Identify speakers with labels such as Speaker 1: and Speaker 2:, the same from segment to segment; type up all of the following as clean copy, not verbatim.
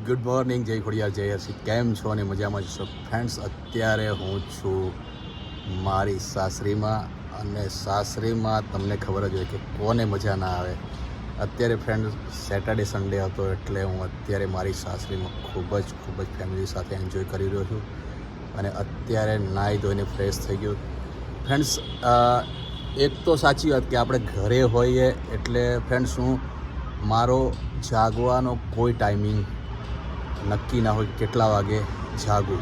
Speaker 1: Good morning, જય ખોડિયાર, જય હર્ષિત. કેમ છો અને મજામાં છો ફ્રેન્ડ્સ? અત્યારે હું છું મારી સાસરીમાં, અને સાસરીમાં તમને ખબર જ હોય કે કોને મજા ના આવે. અત્યારે ફ્રેન્ડ સેટરડે સન્ડે હતો એટલે હું અત્યારે મારી સાસરીમાં ખૂબ જ ફેમિલી સાથે એન્જોય કરી રહ્યો છું. અને અત્યારે નાહી ધોઈને ફ્રેશ થઈ ગયો. ફ્રેન્ડ્સ, એક તો સાચી વાત કે આપણે ઘરે હોઈએ એટલે ફ્રેન્ડ્સ મારો જાગવાનો કોઈ ટાઈમિંગ નક્કી ના હોય, કેટલા વાગે જાગું.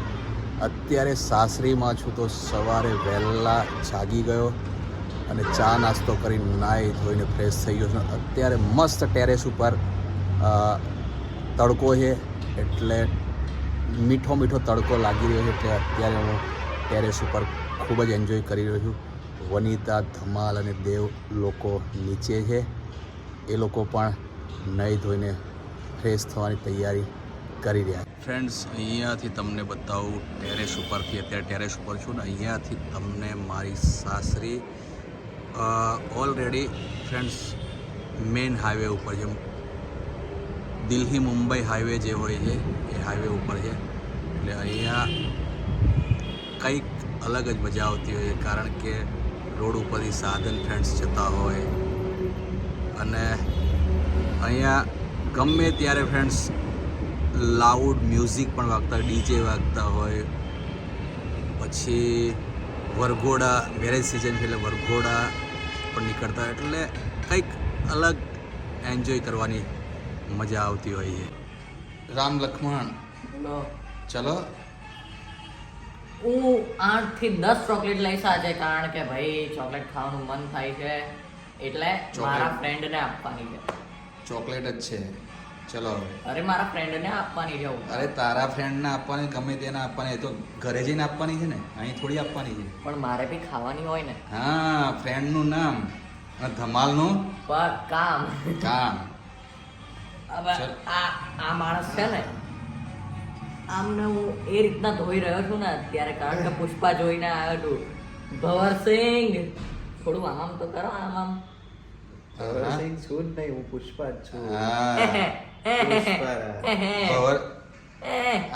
Speaker 1: અત્યારે સાસરીમાં છું તો સવારે વહેલા જાગી ગયો અને ચા નાસ્તો કરી નાહી ધોઈને ફ્રેશ થઈ ગયો છું. અત્યારે મસ્ત ટેરેસ ઉપર તડકો છે એટલે મીઠો તડકો લાગી રહ્યો છે, એટલે અત્યારે હું ટેરેસ ઉપર ખૂબ જ એન્જોય કરી રહ્યો છું. વનિતા, ધમાલ અને દેવ લોકો નીચે છે. એ લોકો પણ નાહી ધોઈને ફ્રેશ થવાની તૈયારી કરી રહ્યા. ફ્રેન્ડ્સ, અહીંયાથી તમને બતાવું ટેરેસ ઉપરથી. અત્યારે ટેરેસ ઉપર છું ને, અહીંયાથી તમને મારી સાસરી ઓલરેડી ફ્રેન્ડ્સ મેઇન હાઈવે ઉપર છે. દિલ્હી મુંબઈ હાઈવે જે હોય છે એ હાઈવે ઉપર છે. એટલે અહીંયા કંઈક અલગ જ મજા આવતી હોય છે, કારણ કે રોડ ઉપરથી સાધન ફ્રેન્ડ્સ જતા હોય અને અહીંયા ગમે ત્યારે ફ્રેન્ડ્સ લાઉડ મ્યુઝિક પણ વાગતા હોય, ડીજે વાગતા હોય. પછી વરઘોડા, મેરેજ સિઝન છે એટલે વરઘોડા પણ નીકળતા હોય, એટલે કંઈક અલગ એન્જોય કરવાની મજા આવતી હોય છે. રામ લક્ષ્મણ, ચલો.
Speaker 2: હું 8 થી 10 ચોકલેટ લઈશ આજે, કારણ કે ભાઈ ચોકલેટ ખાવાનું મન થાય છે, એટલે મારા ફ્રેન્ડને આપવાની છે.
Speaker 1: ચોકલેટ જ છે, ચલો.
Speaker 2: અરે મારા ફ્રેન્ડને આપવાની છે.
Speaker 1: અરે તારા ફ્રેન્ડને આપવાની, ગમે તેને આપવાની, એ તો ઘરે જઈને આપવાની છે ને, અહીં થોડી આપવાની છે.
Speaker 2: પણ મારે બી ખાવાની હોય ને.
Speaker 1: હા, ફ્રેન્ડનું નામ અને ધમાલનું
Speaker 2: પર કામ. હવે
Speaker 1: ચલ.
Speaker 2: આ માણસ છે ને, આમને હું એ રીતના ધોઈ રહ્યો છું ને અત્યારે, કારણ કે પુષ્પા જોઈને આવ્યો છું. ભવરસિંહ, થોડું આમ તો કરો, આમ.
Speaker 3: ભવરસિંહ છું જ નહીં, હું પુષ્પા જ છું.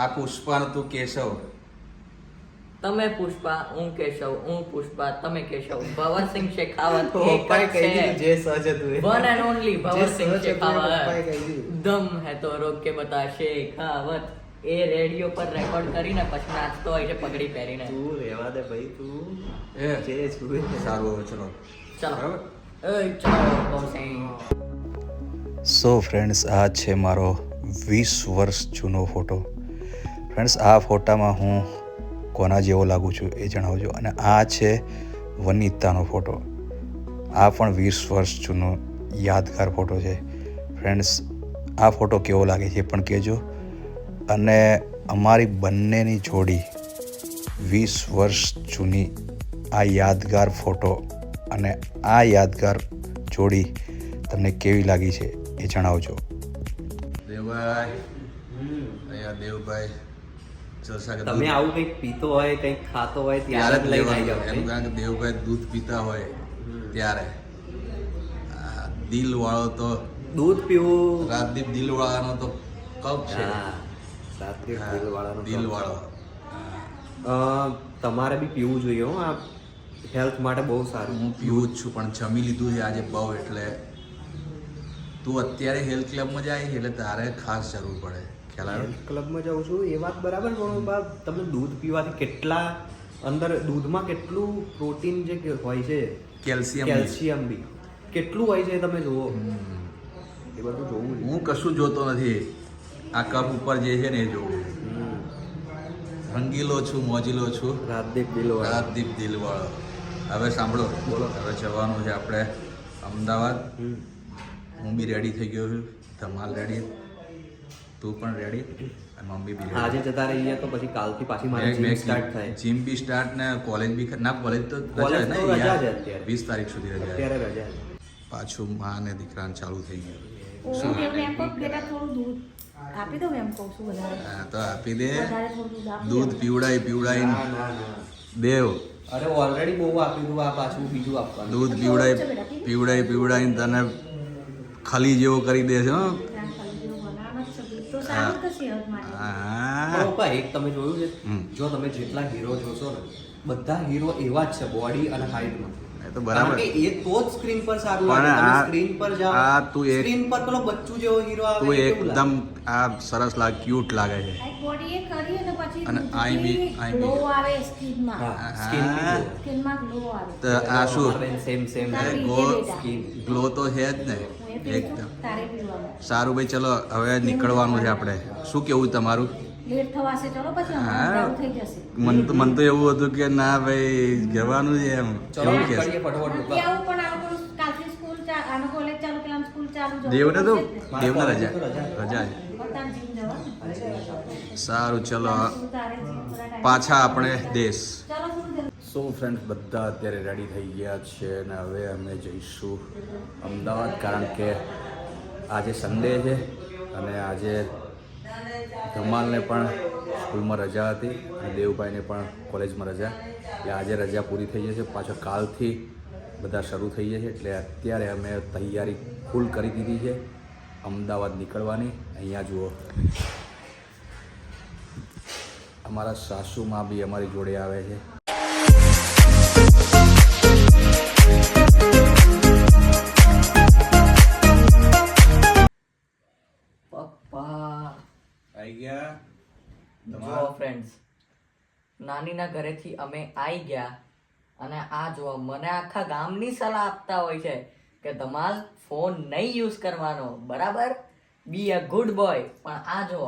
Speaker 1: આ પુષ્પા તું કેશવ.
Speaker 2: તમે પુષ્પા, હું કેશવ. હું પુષ્પા, તમે કેશવ. ભવરસિંહ શેખાવત એક
Speaker 3: પપ્પાએ
Speaker 2: જ
Speaker 3: કહી
Speaker 2: છે.
Speaker 3: દીધું, જે સહજ હતું એ.
Speaker 2: વન એન્ડ ઓનલી ભવરસિંહ
Speaker 3: જે સહજ હતું એ પપ્પાએ
Speaker 2: શેખાવત.
Speaker 3: કહી દીધું.
Speaker 2: દમ હે તો રોક કે બતા શેખાવત. એ રેડિયો પર રેકોર્ડ કરીને પછી નાચતો હોય છે પગડી પહેરીને.
Speaker 3: તું રહેવા દે ભાઈ, તું
Speaker 1: એ
Speaker 3: જે છું એ.
Speaker 1: સારું, હવે ચલો.
Speaker 2: ચલો
Speaker 1: બરાબર.
Speaker 2: ચલો ભવરસિંહ.
Speaker 1: સો ફ્રેન્ડ્સ, આ છે મારો 20 વર્ષ જૂનો ફોટો. ફ્રેન્ડ્સ, આ ફોટામાં હું કોના જેવો લાગુ છું એ જણાવજો. અને આ છે વનિતાનો ફોટો. આ પણ 20 વર્ષ જૂનો યાદગાર ફોટો છે. ફ્રેન્ડ્સ, આ ફોટો કેવો લાગે છે એ પણ કહેજો. અને અમારી બંનેની જોડી 20 વર્ષ જૂની આ યાદગાર ફોટો અને આ યાદગાર જોડી તમને કેવી લાગી છે એ જણાવજો. દેવભાઈ, અહીંયા દેવભાઈ જલસા કરે.
Speaker 3: તમે આવું કંઈક પીતો હોય, કંઈક ખાતો હોય ત્યારે જ લઈને આવી જાવ.
Speaker 1: એનું કારણ કે દેવભાઈ દૂધ પીતા હોય ત્યારે. દિલ વાળો તો
Speaker 3: દૂધ પીવું.
Speaker 1: રાજદીપ દિલ વાળાનો તો કપ છે.
Speaker 3: હા, રાત્રે દિલવાળાનો
Speaker 1: દિલ
Speaker 3: કપ.
Speaker 1: વાળો.
Speaker 3: તમારે બી પીવું જોઈએ હો, આ હેલ્થ માટે બહુ સારું.
Speaker 1: હું પીવું જ છું, પણ જમી લીધું છે આજે બહુ, એટલે તું અત્યારે હેલ્થ ક્લબમાં જાય છે એટલે તારે ખાસ જરૂર પડે. ખ્યાલ આવે?
Speaker 3: હેલ્થ ક્લબમાં જાઉં છું એ વાત બરાબર, પણ બાપ તમે દૂધ પીવાથી કેટલા અંદર દૂધમાં કેટલું પ્રોટીન જે હોય છે, કેલ્શિયમ બી કેટલું હોય છે તમે જુઓ. એ બધું જોવું જોઈએ.
Speaker 1: હું કશું જોતો નથી, આ કપ ઉપર જે છે ને એ જોવું. રંગીલો છું, મોજીલો છું,
Speaker 3: રાજદીપ દિલવાળા.
Speaker 1: રાજદીપ દિલવાળો. હવે સાંભળો,
Speaker 3: બોલો.
Speaker 1: હવે જવાનું છે આપણે અમદાવાદ. હું બી રેડી થઈ ગયો છું, ધમાલ રેડી, તું પણ રેડી, અને મમ્મી બી
Speaker 3: આજે
Speaker 1: રેડી.
Speaker 3: જતા રહીએ તો પછી કાલથી પાછી મારી જીમ સ્ટાર્ટ થાય.
Speaker 1: જીમ બી સ્ટાર્ટ ને કોલેજ બી ના, કોલેજ તો
Speaker 3: કોલેજ
Speaker 1: રજા
Speaker 3: તો
Speaker 1: ને
Speaker 3: રજા છે
Speaker 1: યાર.
Speaker 3: અત્યારે.
Speaker 1: 20 તારીખ સુધી રજા છે.
Speaker 3: અત્યારે રજા છે.
Speaker 1: પાછું માં ને દીકરાને ચાલુ થઈ ગયું.
Speaker 4: હું એમ કહું બેટા થોડું દૂધ આપી દઉં એમ કહું છું વધારે
Speaker 1: હા તો આપી દે.
Speaker 4: વધારે થોડું દૂધ આપી
Speaker 1: દૂધ પીવડાય
Speaker 3: ના, ના, ના.
Speaker 1: દેવ.
Speaker 3: અરે ઓલરેડી બહુ આપ્યું હતું, આ પાછું બીજું આપવાનું.
Speaker 1: દૂધ પીવડાય તને ખલી જેવો કરી દે છે. હો.
Speaker 4: ત્યાં ખાલી જેવું બનાવવાનું જ છે દૂધ તો તો સારું જ થશે health માટે.
Speaker 3: પણ પપ્પા એક તમે જોયું છે જો તમે જેટલા હીરો જોશો ને બધા હીરો એવા જ છે બોડી અને હાઈટમાં
Speaker 1: એ તો બરાબર.
Speaker 3: કારણ કે એ તો જ સ્ક્રીન પર સારું
Speaker 1: પણ
Speaker 3: લાગે તમે
Speaker 1: આ-
Speaker 3: સ્ક્રીન પર જાઓ
Speaker 1: આ તું એક-
Speaker 3: સ્ક્રીન પર પેલો બચ્ચું જેવો હીરો આવે
Speaker 1: તું
Speaker 3: એ કેવું
Speaker 1: એકદમ
Speaker 3: લાગે?
Speaker 1: આ સરસ લાગે, ક્યુટ લાગે છે.
Speaker 4: આ body એ કરી અને પછી
Speaker 1: અને આઈ બી- આઈ બી.
Speaker 4: glow આવે skinમાં.
Speaker 3: હા સ્કિન
Speaker 1: હા.
Speaker 4: Skinમાં glow આવે.
Speaker 1: તો આ શું
Speaker 3: સેમ સેમ
Speaker 4: તારી
Speaker 1: ગો
Speaker 4: બેટા.
Speaker 1: ગ્લો તો છે જ ને
Speaker 4: હું એ પીવું છું,
Speaker 1: એકદમ.
Speaker 4: તારે પીવાનું.
Speaker 1: સારું ભાઈ, ચલો હવે નીકળવાનું છે આપણે. શું કેવું તમારું?
Speaker 4: લેટ થવાશે ચલો પછી
Speaker 1: હા.
Speaker 4: હમણાં મોડું થઈ જશે.
Speaker 1: મન તો એવું હતું કે ના ભાઈ જવાનું છે એમ.
Speaker 3: ચલો
Speaker 1: એવું કે
Speaker 3: નીકળીએ ફટાફટ
Speaker 4: નથી
Speaker 3: પપ્પા.
Speaker 4: આવું પણ આ લોકોનું કાલથી સ્કૂલ આનો કોલેજ ચાલુ પેલા સ્કૂલ ચાલુ જવું
Speaker 1: દેવને તો
Speaker 4: પડશે જ ને.
Speaker 1: દેવને
Speaker 3: મારે
Speaker 1: રજા
Speaker 3: તો રજા.
Speaker 1: રજા છે.
Speaker 4: બધાને જીમ જવાનું.
Speaker 1: સારું, ચલો
Speaker 4: તારે તારે જીમ બધા time.
Speaker 1: પાછા આપણે દેશ.
Speaker 4: ચાલો થોડું જલ્દી.
Speaker 1: સો ફ્રેન્ડ્સ, બધા અત્યારે રેડી થઈ ગયા છે અને હવે અમે જઈશું અમદાવાદ, કારણ કે આજે સન્ડે છે અને આજે ધમાલને પણ સ્કૂલમાં રજા હતી અને દેવભાઈને પણ કોલેજમાં રજા, એટલે આજે રજા પૂરી થઈ જશે. પાછો કાલથી બધા શરૂ થઈ જશે, એટલે અત્યારે અમે તૈયારી ફૂલ કરી દીધી છે અમદાવાદ નીકળવાની. અહીંયા જુઓ, અમારા સાસુમાં બી અમારી જોડે આવે છે.
Speaker 2: પપ્પા
Speaker 1: આવી ગયા
Speaker 2: જો ફ્રેન્ડ્સ, નાનીના ઘરેથી અમે આવી ગયા અને આ જો મને આખા ગામની સલાહ આપતા હોય છે કે ધમાલ ફોન નહીં યુઝ કરવાનો, બરાબર, બી અ ગુડ બોય. પણ આ જો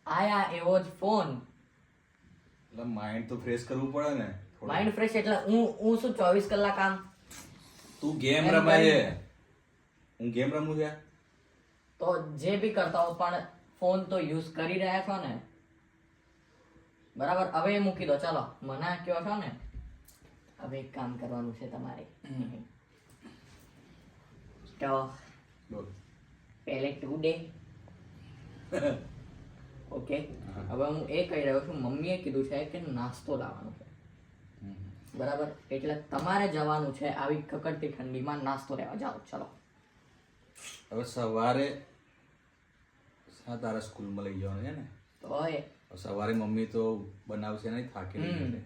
Speaker 2: આયા એવો જ ફોન.
Speaker 1: એટલે માઇન્ડ તો ફ્રેશ કરવું પડે ને.
Speaker 2: માઇન્ડ ફ્રેશ એટલે હું શું 24 કલાક આમ
Speaker 1: તું ગેમ
Speaker 2: એમ
Speaker 1: રમાય
Speaker 2: કરી-
Speaker 1: છે, હું ગેમ રમું છું.
Speaker 2: તો જે બી કરતા હો પણ ફોન તો યુઝ કરી રહ્યા છો ને, બરાબર. હવે એ મૂકી દો, ચાલો મને કયો છો ને, હવે એક કામ કરવાનું છે તમારે. તો
Speaker 1: બોલ.
Speaker 2: પહેલે ટુડે ઓકે. હવે હું એ કહી રહ્યો છું, મમ્મીએ કીધું છે કે નાસ્તો લાવવાનો છે, બરાબર. એટલે તમારે જવાનું છે આવી કકડતી ઠંડીમાં નાસ્તો લેવા. જાઓ ચલો.
Speaker 1: હવે સવારે તારા સ્કૂલમાં લઈ જવાનું છે ને,
Speaker 2: તો હવે
Speaker 1: હવે સવારે મમ્મી તો બનાવશે નહીં, થાકેલી
Speaker 2: હમ.
Speaker 1: છે.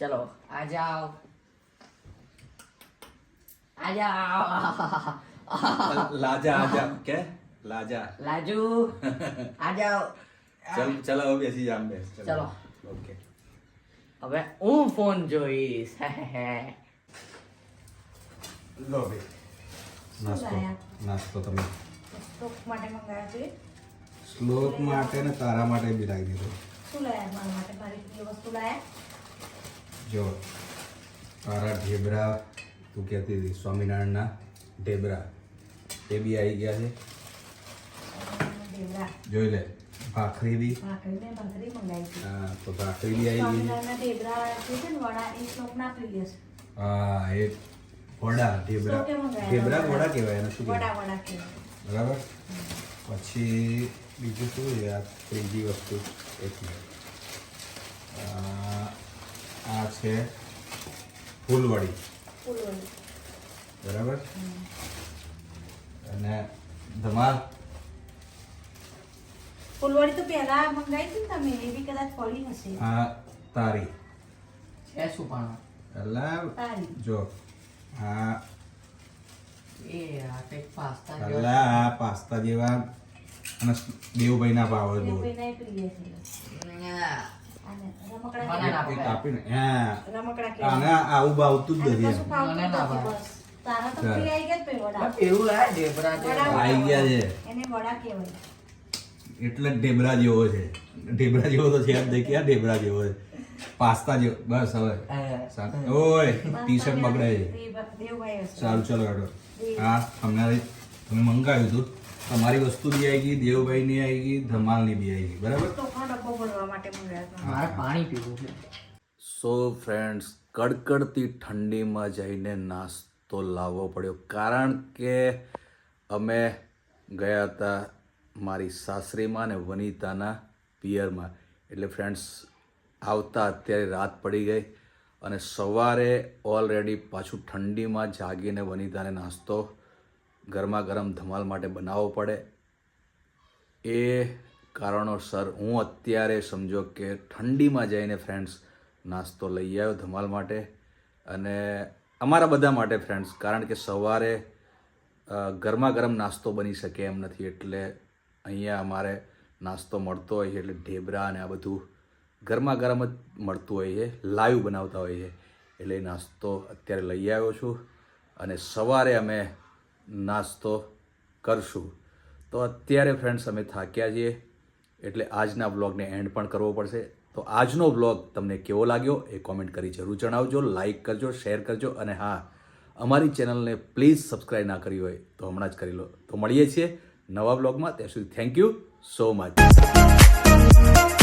Speaker 2: ચલો આ જાઓ, આ જાઓ.
Speaker 1: લાજા આજા કે લાજા.
Speaker 2: લાજુ આ જાઓ.
Speaker 1: ચલ ચલો હવે બેસી જામ બેસ.
Speaker 2: ચલો.
Speaker 1: ઓકે.
Speaker 2: હવે હું ફોન જોઈશ.
Speaker 1: લો ભાઈ નાસ્તો. નાસ્તો તમે
Speaker 4: સ્ટોક માટે મંગાવ્યા છે.
Speaker 1: શ્લોક માટે ને તારા માટે બી લાવી દીધો.
Speaker 4: શું લાયા મારા માટે? મારી પ્રિય વસ્તુ લાયા.
Speaker 1: જો તારા ઢેબરા, તું કહેતી હતી સ્વામિનારાયણના ઢેબરા, એ બી આવી ગયા છે.
Speaker 4: ઢેબરા.
Speaker 1: જોઈ લે. ભાખરી બી.
Speaker 4: ભાખરી મંગાવી છે.
Speaker 1: હા, તો ભાખરી બી આવી ગઈ છે.
Speaker 4: સ્વામિનારાયણના ઢેબરા જે છે ને વડા એ શ્લોકના પ્રિય છે.
Speaker 1: હા, એ વડા ઢેબરા.
Speaker 4: શ્લોકે મંગાવ્યા.
Speaker 1: ઢેબરા વડા કહેવાય એને, શું
Speaker 4: વડા
Speaker 1: કહેવાય?
Speaker 4: વડા કહેવાય.
Speaker 1: બરાબર. પછી બીજું શું છે આ ત્રીજી વસ્તુ? એક મિનિટ. આ છે ફૂલવડી,
Speaker 4: ફૂલવડી.
Speaker 1: બરાબર. અને ધમાલ
Speaker 4: ફૂલવડી તો પહેલા મંગાવી હતી ને તમે, એ બી કદાચ પડી હશે.
Speaker 1: આ તારી.
Speaker 2: છે શું પણ
Speaker 1: એટલે
Speaker 4: તારી.
Speaker 1: જો આ
Speaker 2: એ આ કંઈક પાસ્તા
Speaker 1: એટલે આ પાસ્તા જેવા અને દેવભાઈના ભાવ
Speaker 4: એ
Speaker 1: બહુ
Speaker 4: કોઈના પ્રિય છે. આને રમકડા
Speaker 2: બનાના
Speaker 4: કહેવાય.
Speaker 1: એક આપીને હા
Speaker 4: રમકડા
Speaker 1: આને
Speaker 4: કહેવાય.
Speaker 1: આવું ભાવતું જ
Speaker 4: આને
Speaker 1: નથી
Speaker 4: કશું
Speaker 1: એમ.
Speaker 4: ખાવતું
Speaker 2: મને ના
Speaker 4: નથી
Speaker 2: ભાવે.
Speaker 4: બસ. તારા તો
Speaker 1: ચાલ.
Speaker 4: પ્રિય આવી ગયા જ ભાઈ વડા.
Speaker 2: એવું લાય ઢેબરા
Speaker 4: વડા,
Speaker 1: આવી ગયા છે.
Speaker 4: એને વડા કહેવાય.
Speaker 1: એટલે જ ઢેબરા જેવો છે. ઢેબરા જેવો તો છે જ નહીં, ક્યાં ઢેબરા જેવો છે, પાસ્તા જેવો. બસ હવે ઓય ટી શર્ટ બગડે છે.
Speaker 4: દેવભાઈ હશે.
Speaker 1: સારું ચલો હેડો. હા, તમે મંગાવ્યું હતું, તમારી વસ્તુ બી આવી ગઈ, દેવભાઈની આવી ગઈ, ધમાલની બી આવી ગઈ, બરાબર.
Speaker 4: ટોપનો ડબ્બો ભરવા માટે મંગાવ્યા હતા.
Speaker 2: મારે પાણી પીવું છે.
Speaker 1: સો ફ્રેન્ડ્સ, કડકડતી ઠંડીમાં જઈને નાસ્તો લાવવો પડ્યો, કારણ કે અમે ગયા હતા મારી સાસરીમાં ને વનિતાના પિયરમાં. એટલે ફ્રેન્ડ્સ આવતા અત્યારે રાત પડી ગઈ અને સવારે ઓલરેડી પાછું ઠંડીમાં જાગીને વનિતાને નાસ્તો ગરમા ગરમ ધમાલ માટે બનાવવો પડે. એ કારણોસર હું અત્યારે સમજો કે ઠંડીમાં જઈને ફ્રેન્ડ્સ નાસ્તો લઈ આવ્યો ધમાલ માટે અને અમારા બધા માટે ફ્રેન્ડ્સ, કારણ કે સવારે ગરમા ગરમ નાસ્તો બની શકે એમ નથી, એટલે અહીંયા અમારે નાસ્તો મળતો હોય છે, એટલે ઢેબરા અને આ બધું ગરમા ગરમ જ મળતું હોય છે, લાઈવ બનાવતા હોય છે, એટલે એ નાસ્તો અત્યારે લઈ આવ્યો છું અને સવારે અમે નાસ્તો કરશું. તો અત્યારે ફ્રેન્ડ્સ અમે થાક્યા છીએ, એટલે આજના વ્લોગને એન્ડ પણ કરવો પડશે. તો આજનો વ્લોગ તમને કેવો લાગ્યો એ કોમેન્ટ કરી જરૂર જણાવજો, લાઇક કરજો, શેર કરજો અને હા, અમારી ચેનલને પ્લીઝ સબસ્ક્રાઈબ ના કરી હોય તો હમણાં જ કરી લો. તો મળીએ છીએ નવા વ્લોગમાં, ત્યાં સુધી થેન્ક યુ સો મચ.